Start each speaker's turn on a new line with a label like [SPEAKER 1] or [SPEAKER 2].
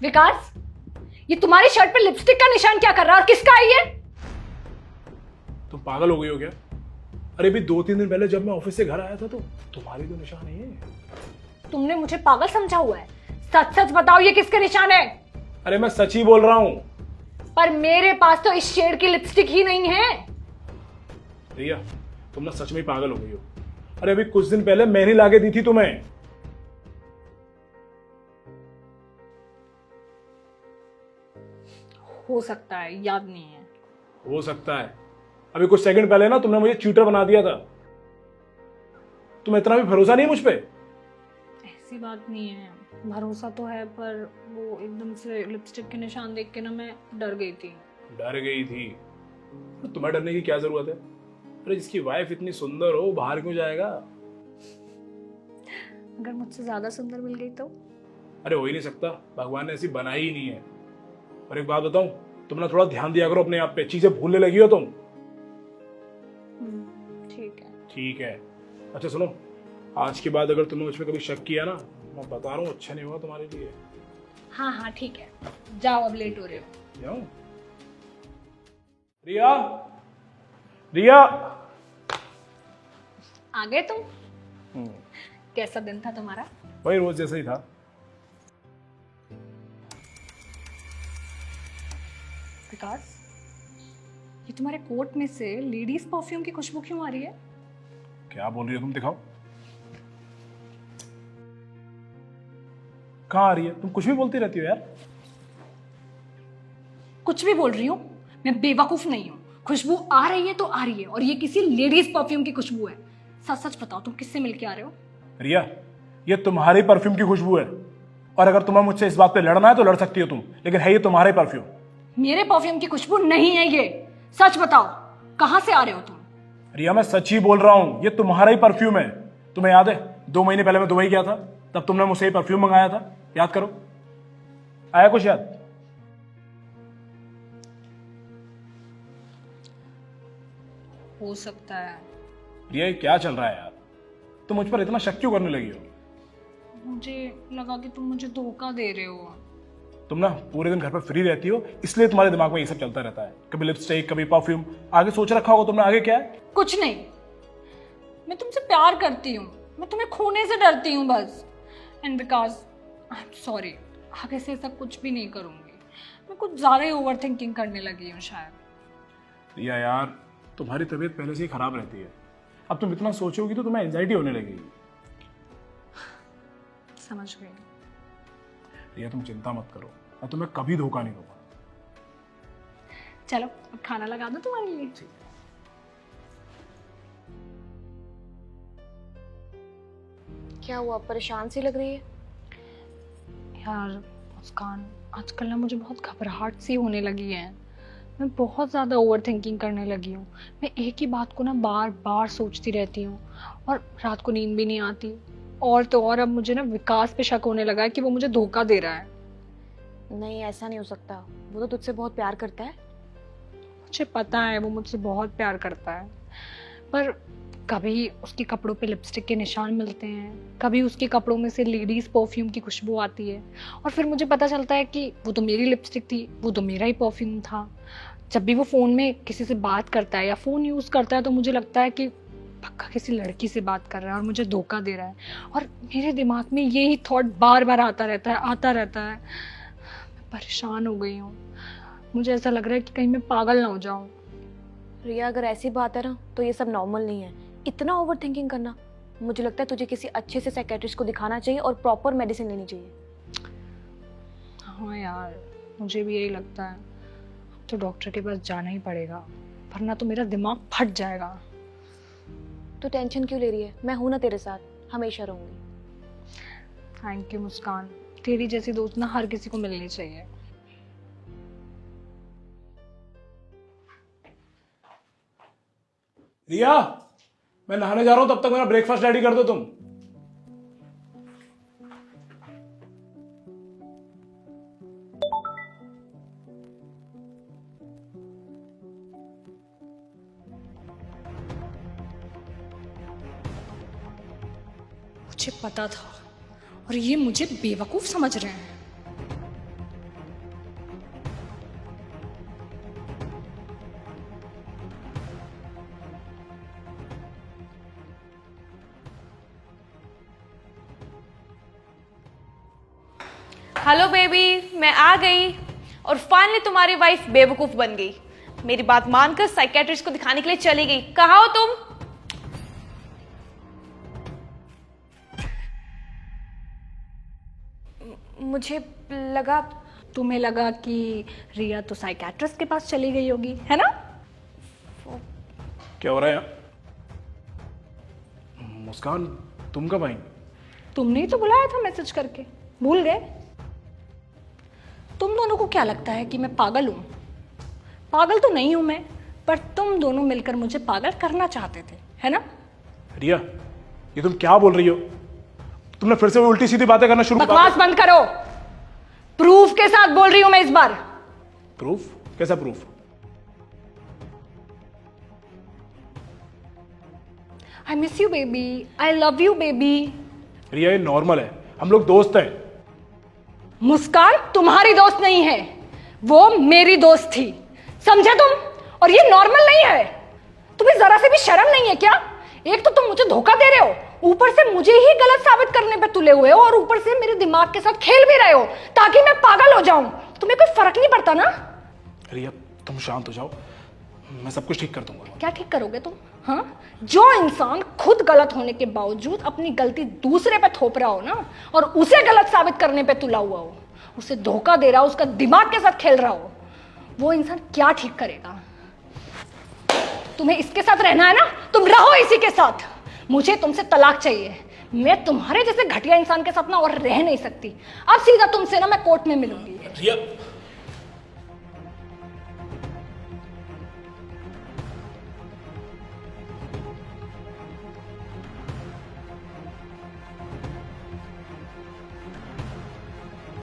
[SPEAKER 1] विकास, ये तुम्हारी शर्ट पे लिपस्टिक का निशान क्या कर रहा है और किसका है ये?
[SPEAKER 2] तुम पागल हो गई हो क्या? अरे भी 2-3 दिन पहले जब मैं ऑफिस से घर आया था तो तुम्हारी तो निशान है ये।
[SPEAKER 1] तुमने मुझे पागल समझा हुआ है। सच सच बताओ ये किसके निशान है?
[SPEAKER 2] अरे मैं सच ही बोल रहा हूँ।
[SPEAKER 1] पर मेरे पास तो इस शेड की लिपस्टिक ही नहीं है।
[SPEAKER 2] रिया, तुम ना सच में ही पागल हो गई हो। अरे अभी कुछ दिन पहले मैंने लाके दी थी तुम्हें।
[SPEAKER 1] हो सकता है, याद नहीं है।
[SPEAKER 2] हो सकता है। अभी कुछ सेकंड पहले ना तुमने मुझे चीटर बना दिया था। तुम्हें इतना भी भरोसा नहीं है मुझ पे?
[SPEAKER 1] ऐसी बात नहीं है, भरोसा तो है, पर वो एकदम से लिपस्टिक के निशान देख के ना मैं डर गई थी।
[SPEAKER 2] डर गई थी? तो तुम्हें डरने की क्या जरूरत है? अरे जिसकी वाइफ इतनी सुंदर हो बाहर क्यों जाएगा?
[SPEAKER 1] अगर मुझसे ज्यादा सुंदर मिल गई तो?
[SPEAKER 2] अरे हो ही नहीं सकता, भगवान ने ऐसी बनाई ही नहीं है। और एक बात बताऊं, तुम ना थोड़ा ध्यान दिया करो अपने आप पे, चीजें भूलने लगी हो तुम।
[SPEAKER 1] ठीक है।
[SPEAKER 2] ठीक है। अच्छा सुनो, आज के बाद अगर तुमने मुझ पे कभी शक किया ना, मैं बता रहा हूँ अच्छा नहीं होगा तुम्हारे लिए।
[SPEAKER 1] हाँ हाँ ठीक है, जाओ, अब लेट हो रहे हो।
[SPEAKER 2] जाऊं? रिया, रिया।
[SPEAKER 1] आ गए तुम? कैसा दिन था तुम्हारा?
[SPEAKER 2] वही रोज जैसा ही था।
[SPEAKER 1] विकास, ये तुम्हारे कोट में से लेडीज परफ्यूम की खुशबू क्यों आ रही है?
[SPEAKER 2] क्या बोल रही हो तुम? दिखाओ। कहाँ आ रही है? तुम कुछ भी बोलती रहती हो यार।
[SPEAKER 1] कुछ भी बोल रही हूँ? मैं बेवकूफ नहीं हूँ। खुशबू आ रही है तो आ रही है, और ये किसी लेडीज परफ्यूम की खुशबू है। सच सच बताओ, तुम किससे मिलके आ रहे हो?
[SPEAKER 2] रिया, ये तुम्हारे परफ्यूम की खुशबू है। और अगर तुम्हें मुझसे इस बात पे लड़ना है तो लड़ सकती हो तुम, लेकिन है ये तुम्हारे परफ्यूम।
[SPEAKER 1] मेरे परफ्यूम की खुशबू नहीं है ये। सच बताओ, कहाँ से आ रहे हो तुम?
[SPEAKER 2] रिया, मैं सच ही बोल रहा हूं, ये तुम्हारा ही परफ्यूम है। तुम्हें याद है 2 महीने पहले मैं दुबई गया था, तब तुमने मुझसे ये परफ्यूम मंगाया था। याद करो, आया कुछ याद?
[SPEAKER 1] हो सकता है।
[SPEAKER 2] रिया, ये क्या चल रहा है यार? तुम मुझ पर इतना शक क्यों करने लगी हो?
[SPEAKER 1] मुझे लगा कि तुम मुझे धोखा दे रहे हो।
[SPEAKER 2] तुम ना पूरे दिन घर पर फ्री रहती हो, इसलिए तुम्हारे दिमाग में ये सब चलता रहता है। कभी लिपस्टिक, कभी परफ्यूम। आगे सोच रखा होगा तुमने, आगे क्या है?
[SPEAKER 1] कुछ नहीं, मैं तुमसे प्यार करती हूँ, मैं तुम्हें खोने से डरती हूँ बस। And because I am sorry, आगे से ऐसा कुछ भी नहीं करूँगी। मैं कुछ ज़्यादा ही ओवर थिंकिंग करने लगी हूँ शायद।
[SPEAKER 2] रिया यार, तुम्हारी तबीयत पहले से ही खराब रहती है। अब तुम इतना सोचोगी तो तुम्हें एंजाइटी होने लगेगी।
[SPEAKER 1] समझ गई।
[SPEAKER 2] रिया, तुम चिंता मत करो, मैं तुम्हें कभी धोखा नहीं दूंगा।
[SPEAKER 1] चलो अब खाना लगा दो तुम्हारे लिए।
[SPEAKER 3] क्या हुआ, परेशान सी लग रही है?
[SPEAKER 1] यार मुस्कान, आजकल ना मुझे बहुत घबराहट सी होने लगी है। मैं बहुत ज़्यादा ओवर थिंकिंग करने लगी हूँ। मैं एक ही बात को ना बार बार सोचती रहती हूँ, और रात को नींद भी नहीं आती। और तो और अब मुझे ना विकास पे शक होने लगा है कि वो मुझे धोखा दे रहा है।
[SPEAKER 3] नहीं, ऐसा नहीं हो सकता। वो तो तुझसे बहुत प्यार करता है।
[SPEAKER 1] मुझे पता है वो मुझसे बहुत प्यार करता है, पर कभी उसके कपड़ों पे लिपस्टिक के निशान मिलते हैं, कभी उसके कपड़ों में से लेडीज परफ्यूम की खुशबू आती है, और फिर मुझे पता चलता है कि वो तो मेरी लिपस्टिक थी, वो तो मेरा ही परफ्यूम था। जब भी वो फ़ोन में किसी से बात करता है या फ़ोन यूज़ करता है तो मुझे लगता है कि पक्का किसी लड़की से बात कर रहा है और मुझे धोखा दे रहा है। और मेरे दिमाग में यही थॉट बार बार आता रहता है। मैं परेशान हो गई हूँ। मुझे ऐसा लग रहा है कि कहीं मैं पागल ना हो जाऊँ।
[SPEAKER 3] रिया, अगर ऐसी बात है ना तो ये सब नॉर्मल नहीं है, इतना ओवर थिंकिंग करना। मुझे लगता है तुझे किसी अच्छे से साइकेट्रिस्ट को दिखाना चाहिए और प्रॉपर मेडिसिन लेनी चाहिए।
[SPEAKER 1] हाँ यार, मुझे भी यही लगता है। तो डॉक्टर के पास जाना ही पड़ेगा, वरना तो मेरा दिमाग फट जाएगा।
[SPEAKER 3] तू टेंशन क्यों ले रही है? मैं हूं ना तेरे साथ, हमेशा रहूंगी।
[SPEAKER 1] थैंक यू मुस्कान, तेरी जैसी दोस्त ना हर किसी को मिलनी चाहिए।
[SPEAKER 2] रिया, मैं नहाने जा रहा हूं, तब तक मेरा ब्रेकफास्ट रेडी कर दो तुम।
[SPEAKER 1] मुझे पता था, और ये मुझे बेवकूफ समझ रहे हैं।
[SPEAKER 3] हेलो बेबी, मैं आ गई और फाइनली तुम्हारी वाइफ बेवकूफ बन गई। मेरी बात मानकर साइकेट्रिस्ट को दिखाने के लिए चली गई। कहाँ हो तुम? मुझे लगा
[SPEAKER 1] तुम्हें लगा कि रिया तो साइकेट्रिस्ट के पास चली गई होगी, है ना?
[SPEAKER 2] क्या हो रहा है यहाँ? मुस्कान, तुम कब आई?
[SPEAKER 1] तुमने ही तो बुलाया था मैसेज करके, भूल गए? तुम दोनों को क्या लगता है कि मैं पागल हूं? पागल तो नहीं हूं मैं, पर तुम दोनों मिलकर मुझे पागल करना चाहते थे, है ना?
[SPEAKER 2] रिया, ये तुम क्या बोल रही हो? तुमने फिर से वो उल्टी सीधी बातें करना शुरू कर
[SPEAKER 1] बकवास बंद करो। प्रूफ के साथ बोल रही हूं मैं इस बार।
[SPEAKER 2] प्रूफ? कैसा proof?
[SPEAKER 1] I miss you baby, I love you baby.
[SPEAKER 2] Riya, ये नॉर्मल है, हम लोग दोस्त हैं।
[SPEAKER 1] मुस्कान तुम्हारी दोस्त नहीं है, वो मेरी दोस्त थी, समझे तुम? और ये नॉर्मल नहीं है। तुम्हें जरा से भी शर्म नहीं है क्या? एक तो तुम मुझे धोखा दे रहे हो, ऊपर से मुझे ही गलत साबित करने पे तुले हुए हो, और ऊपर से मेरे दिमाग के साथ खेल भी रहे हो ताकि मैं पागल हो जाऊं। तुम्हें कोई फर्क नहीं पड़ता ना?
[SPEAKER 2] रिया, तुम शांत हो जाओ, मैं सब कुछ ठीक कर दूंगा।
[SPEAKER 1] क्या ठीक करोगे तुम? हाँ, जो इंसान खुद गलत होने के बावजूद अपनी गलती दूसरे पे थोप रहा हो ना, और उसे गलत साबित करने पे तुला हुआ हो, उसे धोखा दे रहा हो, उसका दिमाग के साथ खेल रहा हो, वो इंसान क्या ठीक करेगा? तुम्हें इसके साथ रहना है ना, तुम रहो इसी के साथ। मुझे तुमसे तलाक चाहिए। मैं तुम्हारे जैसे घटिया इंसान के साथ ना और रह नहीं सकती। अब सीधा तुमसे ना मैं कोर्ट में मिलूंगी।
[SPEAKER 2] रिया,